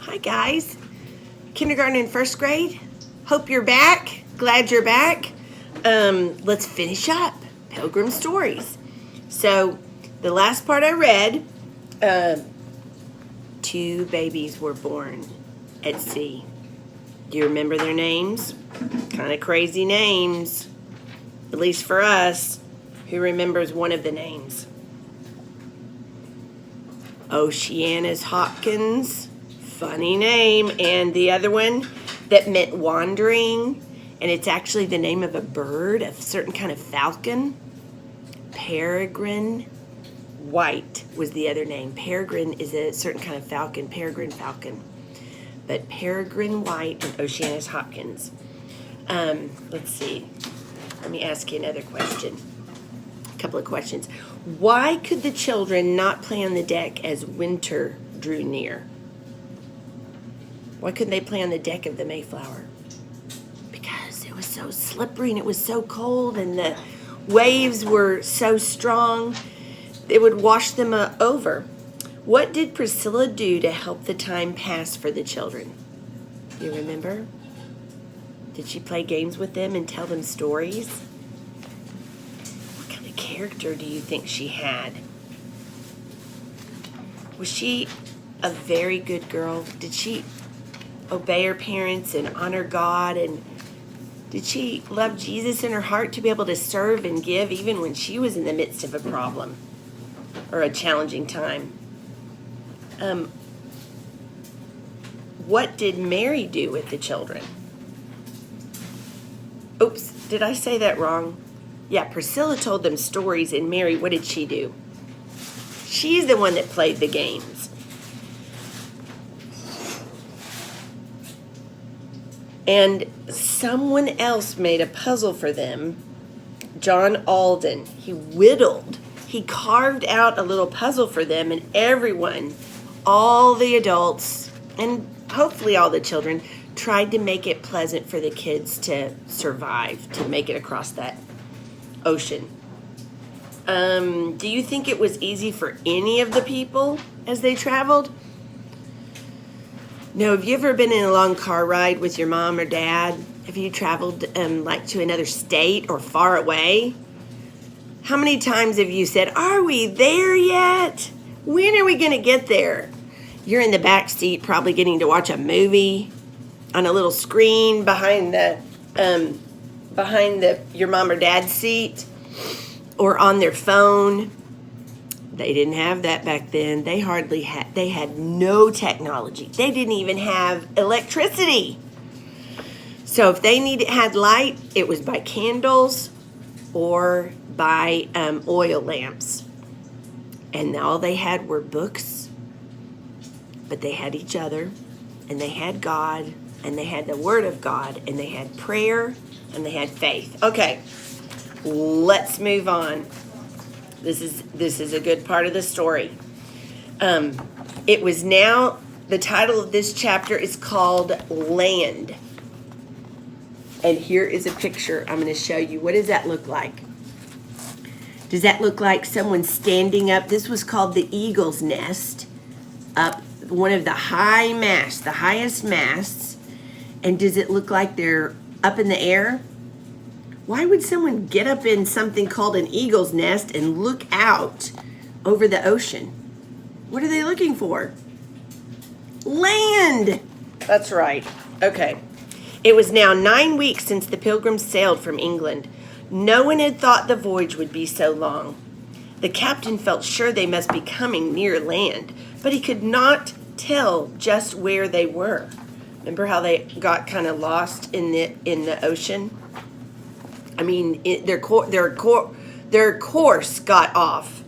Hi guys, kindergarten and first grade. Hope you're back. Glad you're back. Let's finish up Pilgrim stories. So the last part I read, two babies were born at sea. Do you remember their names? Kind of crazy names, at least for us. Who remembers one of the names? Oceanus Hopkins, funny name, and the other one that meant wandering, and it's actually the name of a bird, a certain kind of falcon. Peregrine White was the other name. Peregrine is a certain kind of falcon, peregrine falcon. But Peregrine White and Oceanus Hopkins. Let's see. Let me ask you another question. A couple of questions. Why could the children not play on the deck as winter drew near? Why couldn't they play on the deck of the Mayflower? Because it was so slippery and it was so cold and the waves were so strong, it would wash them over. What did Priscilla do to help the time pass for the children? You remember? Did she play games with them and tell them stories? What kind of character do you think she had? Was she a very good girl? Did she obey her parents and honor God? And did she love Jesus in her heart to be able to serve and give even when she was in the midst of a problem or a challenging time? What did Mary do with the children? Oops, did I say that wrong? Yeah, Priscilla told them stories, and Mary, what did she do? She's the one that played the games. And someone else made a puzzle for them. John Alden, he carved out a little puzzle for them, and everyone, all the adults, and hopefully all the children, tried to make it pleasant for the kids to survive, to make it across that ocean. Do you think it was easy for any of the people as they traveled? No, have you ever been in a long car ride with your mom or dad? Have you traveled like to another state or far away? How many times have you said, "Are we there yet? When are we going to get there?" You're in the back seat probably getting to watch a movie on a little screen behind your mom or dad's seat, or on their phone. They didn't have that back then. They had no technology. They didn't even have electricity. So if they had light, it was by candles or by oil lamps. And all they had were books, but they had each other, and they had God, and they had the Word of God, and they had prayer, and they had faith. Okay, let's move on. This is a good part of the story. It was now, the title of this chapter is called Land. And here is a picture I'm going to show you. What does that look like? Does that look like someone standing up? This was called the Eagle's Nest, up one of the high masts, the highest masts. And does it look like they're up in the air? Why would someone get up in something called an eagle's nest and look out over the ocean? What are they looking for? Land! That's right. Okay. It was now 9 weeks since the Pilgrims sailed from England. No one had thought the voyage would be so long. The captain felt sure they must be coming near land, but he could not tell just where they were. Remember how they got kind of lost in the ocean? I mean, their course got off.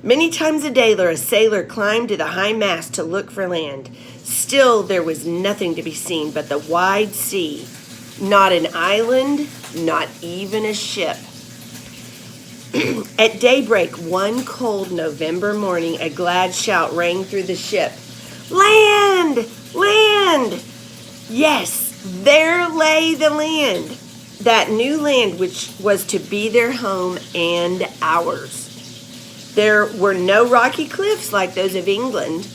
Many times a day, a sailor climbed to the high mast to look for land. Still, there was nothing to be seen but the wide sea. Not an island, not even a ship. At daybreak, one cold November morning, a glad shout rang through the ship. Land! Land! Yes, there lay the land. That new land which was to be their home and ours. There were no rocky cliffs like those of England.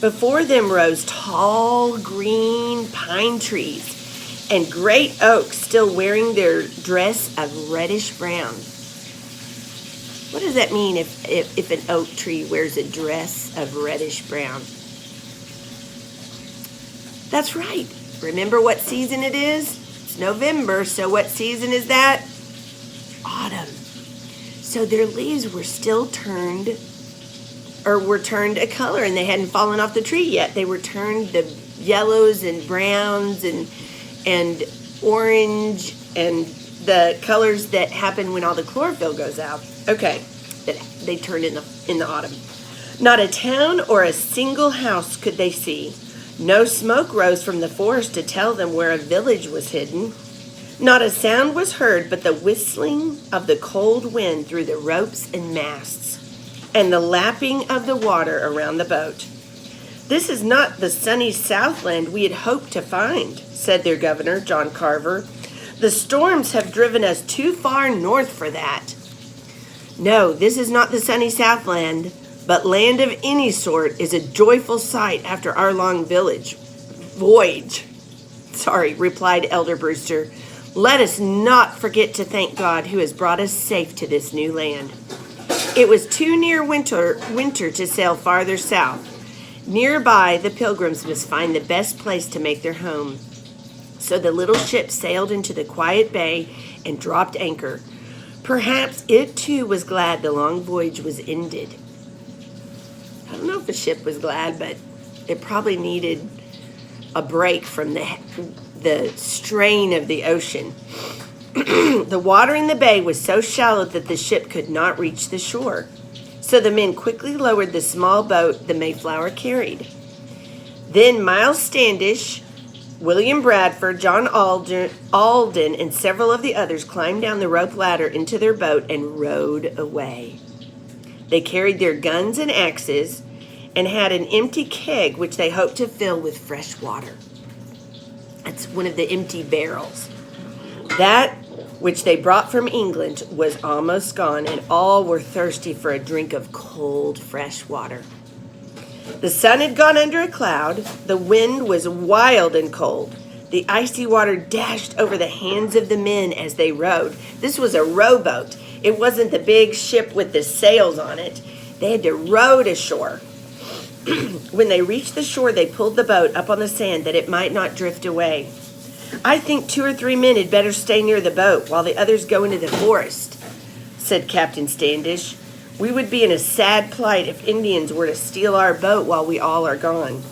Before them rose tall green pine trees and great oaks still wearing their dress of reddish brown. What does that mean if an oak tree wears a dress of reddish brown? That's right. Remember what season it is? It's November, so what season is that? Autumn. So their leaves were still turned a color, and they hadn't fallen off the tree yet. They were turned the yellows and browns and orange and the colors that happen when all the chlorophyll goes out. Okay, they turned in the autumn. Not a town or a single house could they see. No smoke rose from the forest to tell them where a village was hidden. Not a sound was heard but the whistling of the cold wind through the ropes and masts, and the lapping of the water around the boat. "This is not the sunny Southland we had hoped to find," said their governor, John Carver. "The storms have driven us too far north for that." "No, this is not the sunny Southland, but land of any sort is a joyful sight after our long voyage, replied Elder Brewster. "Let us not forget to thank God who has brought us safe to this new land." It was too near winter to sail farther south. Nearby, the Pilgrims must find the best place to make their home. So the little ship sailed into the quiet bay and dropped anchor. Perhaps it too was glad the long voyage was ended. I don't know if the ship was glad, but it probably needed a break from the strain of the ocean. The water in the bay was so shallow that the ship could not reach the shore. So the men quickly lowered the small boat the Mayflower carried. Then Miles Standish, William Bradford, John Alden, and several of the others climbed down the rope ladder into their boat and rowed away. They carried their guns and axes and had an empty keg which they hoped to fill with fresh water. That's one of the empty barrels. That which they brought from England was almost gone, and all were thirsty for a drink of cold, fresh water. The sun had gone under a cloud. The wind was wild and cold. The icy water dashed over the hands of the men as they rowed. This was a rowboat. It wasn't the big ship with the sails on it. They had to row to shore. When they reached the shore, they pulled the boat up on the sand that it might not drift away. "I think 2 or 3 men had better stay near the boat while the others go into the forest," said Captain Standish. "We would be in a sad plight if Indians were to steal our boat while we all are gone."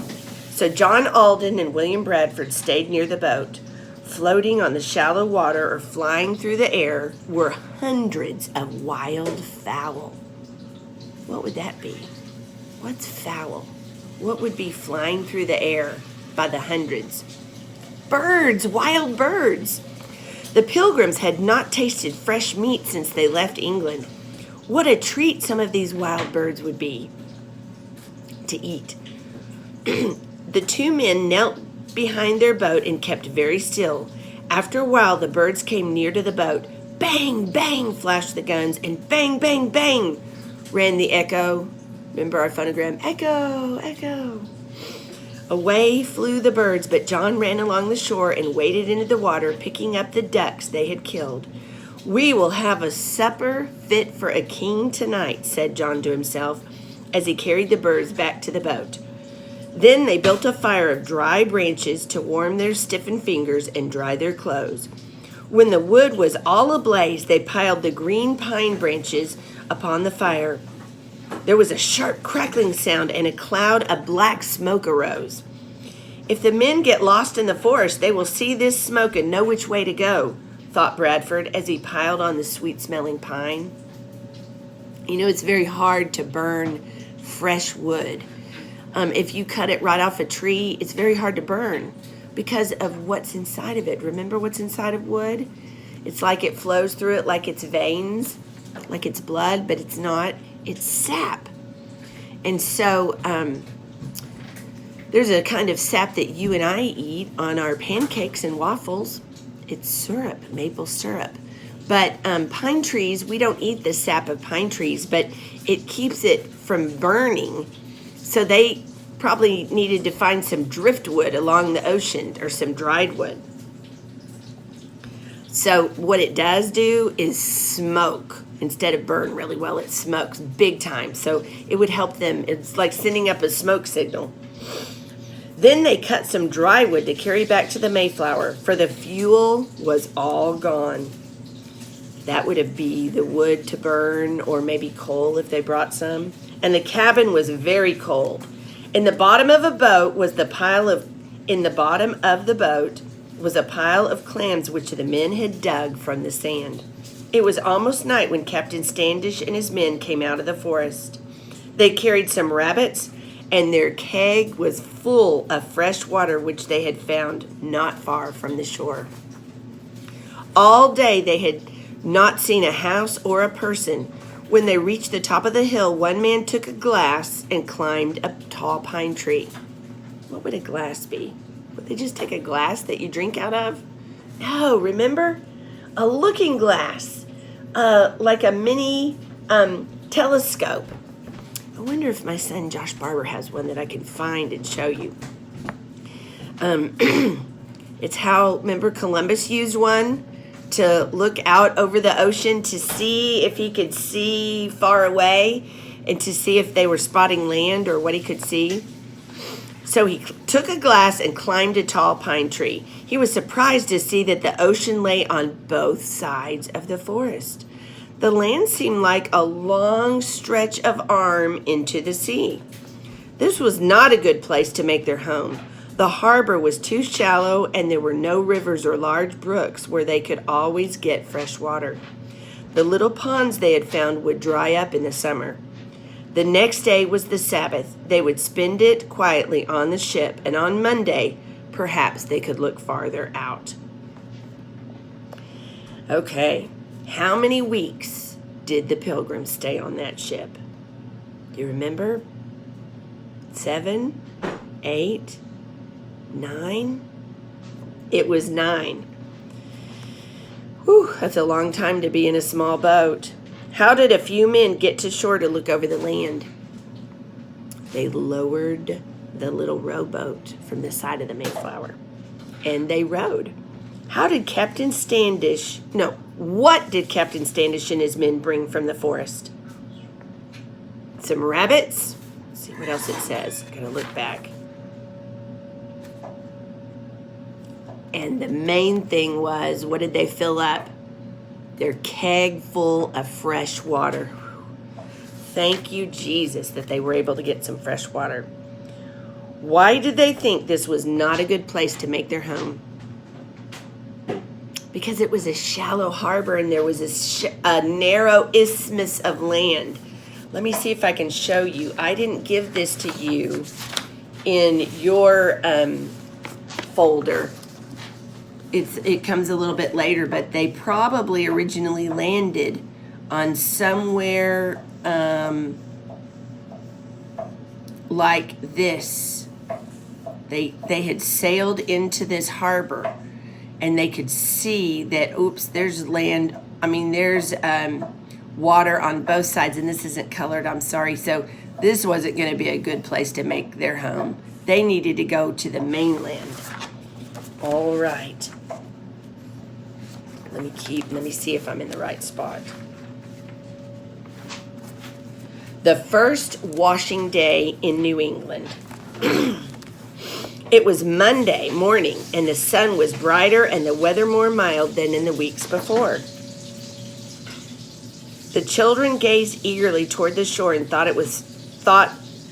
So John Alden and William Bradford stayed near the boat. Floating on the shallow water or flying through the air were hundreds of wild fowl. What would that be? What's fowl? What would be flying through the air by the hundreds? Birds, wild birds. The Pilgrims had not tasted fresh meat since they left England. What a treat some of these wild birds would be to eat. The 2 men knelt behind their boat and kept very still. After a while, the birds came near to the boat. Bang, bang, flashed the guns, and bang, bang, bang, ran the echo. Remember our phonogram? Echo, echo. Away flew the birds, but John ran along the shore and waded into the water, picking up the ducks they had killed. "We will have a supper fit for a king tonight," said John to himself as he carried the birds back to the boat. Then they built a fire of dry branches to warm their stiffened fingers and dry their clothes. When the wood was all ablaze, they piled the green pine branches upon the fire. There was a sharp crackling sound, and a cloud of black smoke arose. "If the men get lost in the forest, they will see this smoke and know which way to go," thought Bradford as he piled on the sweet-smelling pine. You know, it's very hard to burn fresh wood. If you cut it right off a tree, it's very hard to burn because of what's inside of it. Remember what's inside of wood? It's like it flows through it like it's veins, like it's blood, but it's not. It's sap. And so there's a kind of sap that you and I eat on our pancakes and waffles. It's syrup, maple syrup. But pine trees, we don't eat the sap of pine trees, but it keeps it from burning. So they probably needed to find some driftwood along the ocean or some dried wood. So what it does do is smoke. Instead of burn really well, it smokes big time. So it would help them. It's like sending up a smoke signal. Then they cut some dry wood to carry back to the Mayflower, for the fuel was all gone. That would be the wood to burn, or maybe coal if they brought some. And the cabin was very cold. In the bottom of the boat was a pile of clams which the men had dug from the sand. It was almost night when Captain Standish and his men came out of the forest. They carried some rabbits, and their keg was full of fresh water which they had found not far from the shore. All day they had not seen a house or a person. When they reached the top of the hill, one man took a glass and climbed a tall pine tree. What would a glass be? Would they just take a glass that you drink out of? No, remember? A looking glass, like a mini telescope. I wonder if my son Josh Barber has one that I can find and show you. It's how, remember, Columbus used one to look out over the ocean to see if he could see far away and to see if they were spotting land or what he could see. So he took a glass and climbed a tall pine tree. He was surprised to see that the ocean lay on both sides of the forest. The land seemed like a long stretch of arm into the sea. This was not a good place to make their home. The harbor was too shallow, and there were no rivers or large brooks where they could always get fresh water. The little ponds they had found would dry up in the summer. The next day was the Sabbath. They would spend it quietly on the ship, and on Monday, perhaps they could look farther out. Okay, how many weeks did the Pilgrims stay on that ship? Do you remember? 7, 8, 9? It was 9. Whew, that's a long time to be in a small boat. How did a few men get to shore to look over the land? They lowered the little rowboat from the side of the Mayflower, and they rowed. What did Captain Standish and his men bring from the forest? Some rabbits. Let's see what else it says. I'm gonna look back. And the main thing was, what did they fill up? Their keg full of fresh water. Thank you, Jesus, that they were able to get some fresh water. Why did they think this was not a good place to make their home? Because it was a shallow harbor and there was a narrow isthmus of land. Let me see if I can show you. I didn't give this to you in your folder. It comes a little bit later, but they probably originally landed on somewhere like this. They had sailed into this harbor, and they could see that, there's land. There's water on both sides, and this isn't colored, I'm sorry. So this wasn't going to be a good place to make their home. They needed to go to the mainland. All right. Let me see if I'm in the right spot. The first washing day in New England. It was Monday morning, and the sun was brighter and the weather more mild than in the weeks before. The children gazed eagerly toward the shore and thought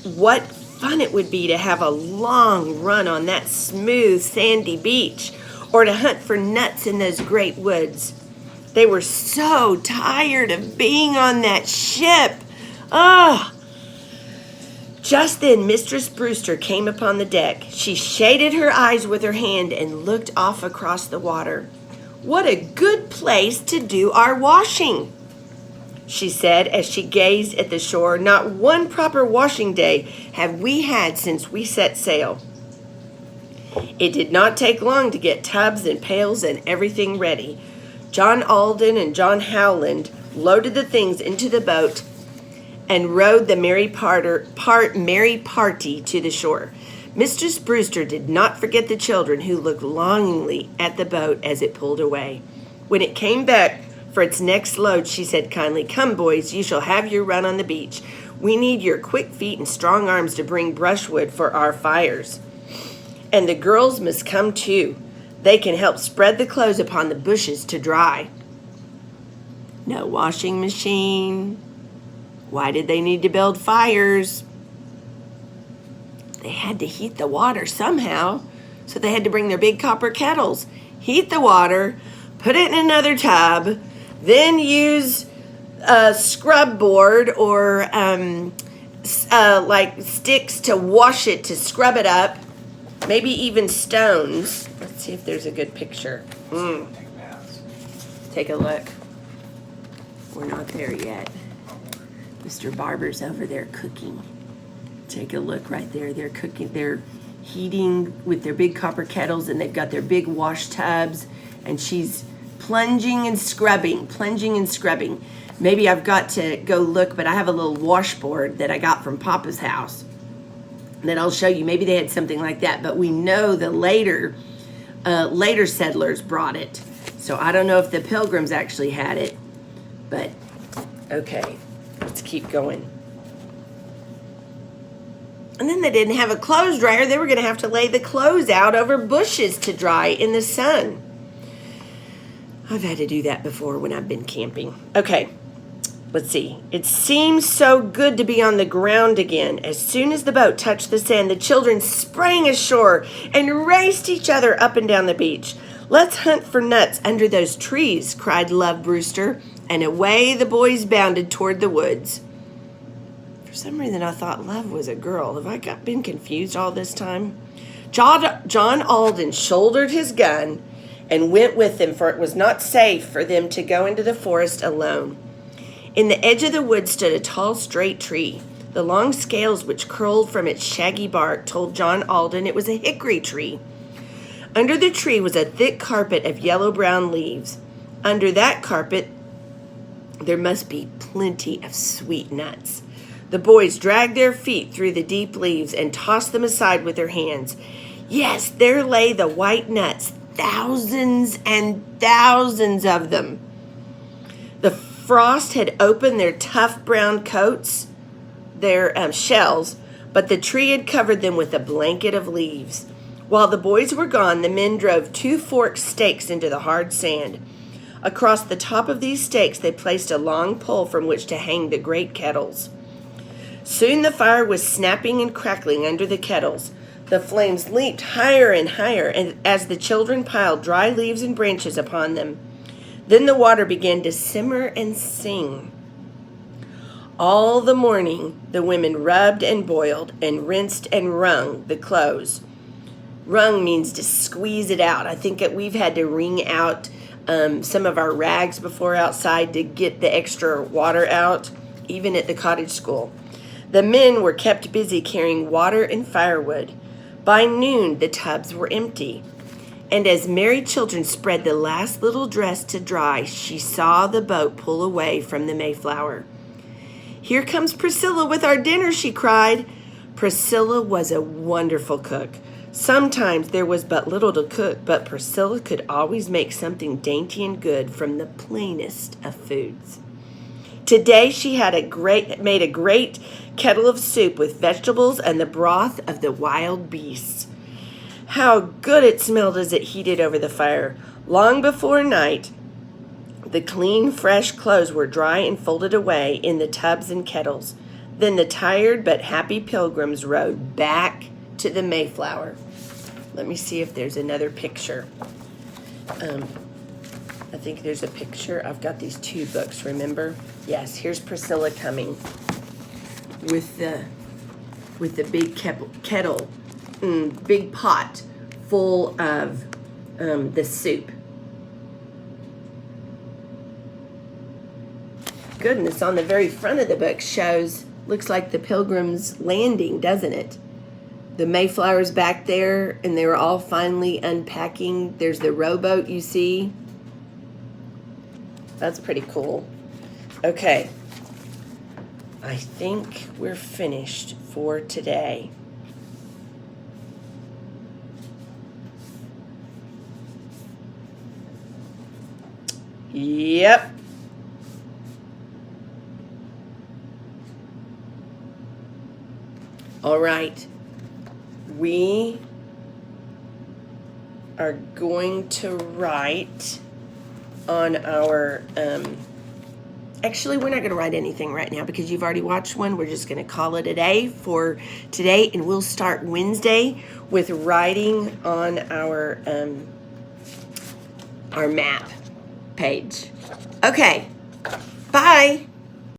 what fun it would be to have a long run on that smooth, sandy beach, or to hunt for nuts in those great woods. They were so tired of being on that ship. Just then, Mistress Brewster came upon the deck. She shaded her eyes with her hand and looked off across the water. "What a good place to do our washing," she said as she gazed at the shore. "Not one proper washing day have we had since we set sail." It did not take long to get tubs and pails and everything ready. John Alden and John Howland loaded the things into the boat, and rowed the merry party to the shore. Mistress Brewster did not forget the children, who looked longingly at the boat as it pulled away. When it came back for its next load, she said kindly, "Come, boys, you shall have your run on the beach. We need your quick feet and strong arms to bring brushwood for our fires. And the girls must come too. They can help spread the clothes upon the bushes to dry." No washing machine. Why did they need to build fires? They had to heat the water somehow, so they had to bring their big copper kettles, heat the water, put it in another tub, then use a scrub board or like sticks to wash it, to scrub it up, maybe even stones. Let's see if there's a good picture. Take a look. We're not there yet. Mr. Barber's over there cooking. Take a look right there. They're cooking. They're heating with their big copper kettles, and they've got their big wash tubs, and she's plunging and scrubbing. Maybe I've got to go look, but I have a little washboard that I got from Papa's house that I'll show you. Maybe they had something like that, but we know the later settlers brought it. So I don't know if the Pilgrims actually had it, but okay, let's keep going. And then they didn't have a clothes dryer. They were going to have to lay the clothes out over bushes to dry in the sun. I've had to do that before when I've been camping. Okay, let's see. It seems so good to be on the ground again. As soon as the boat touched the sand, the children sprang ashore and raced each other up and down the beach. "Let's hunt for nuts under those trees," cried Love Brewster, and away the boys bounded toward the woods. For some reason, I thought Love was a girl. Have I been confused all this time? John Alden shouldered his gun and went with them, for it was not safe for them to go into the forest alone. In the edge of the wood stood a tall, straight tree. The long scales which curled from its shaggy bark told John Alden it was a hickory tree. Under the tree was a thick carpet of yellow-brown leaves. Under that carpet, there must be plenty of sweet nuts. The boys dragged their feet through the deep leaves and tossed them aside with their hands. Yes, there lay the white nuts, thousands and thousands of them. The frost had opened their tough brown coats, their shells, but the tree had covered them with a blanket of leaves. While the boys were gone, the men drove 2 forked stakes into the hard sand. Across the top of these stakes, they placed a long pole from which to hang the great kettles. Soon the fire was snapping and crackling under the kettles. The flames leaped higher and higher, and as the children piled dry leaves and branches upon them. Then the water began to simmer and sing. All the morning, the women rubbed and boiled and rinsed and wrung the clothes. Wrung means to squeeze it out. I think that we've had to wring out some of our rags before outside to get the extra water out, even at the cottage school. The men were kept busy carrying water and firewood. By noon, the tubs were empty. And as Mary Children spread the last little dress to dry, she saw the boat pull away from the Mayflower. "Here comes Priscilla with our dinner," she cried. Priscilla was a wonderful cook. Sometimes there was but little to cook, but Priscilla could always make something dainty and good from the plainest of foods. Today she had made a great kettle of soup with vegetables and the broth of the wild beasts. How good it smelled as it heated over the fire. Long before night, the clean, fresh clothes were dry and folded away in the tubs and kettles. Then the tired but happy Pilgrims rowed back to the Mayflower. Let me see if there's another picture. I think there's a picture. I've got these 2 books, remember? Yes, here's Priscilla coming with the big kettle, big pot full of the soup. Goodness, on the very front of the book looks like the Pilgrim's Landing, doesn't it? The Mayflower's back there, and they were all finally unpacking. There's the rowboat you see. That's pretty cool. Okay. I think we're finished for today. Yep. All right. We are going to write on our, actually, we're not going to write anything right now because you've already watched one. We're just going to call it a day for today, and we'll start Wednesday with writing on our map page. Okay, bye.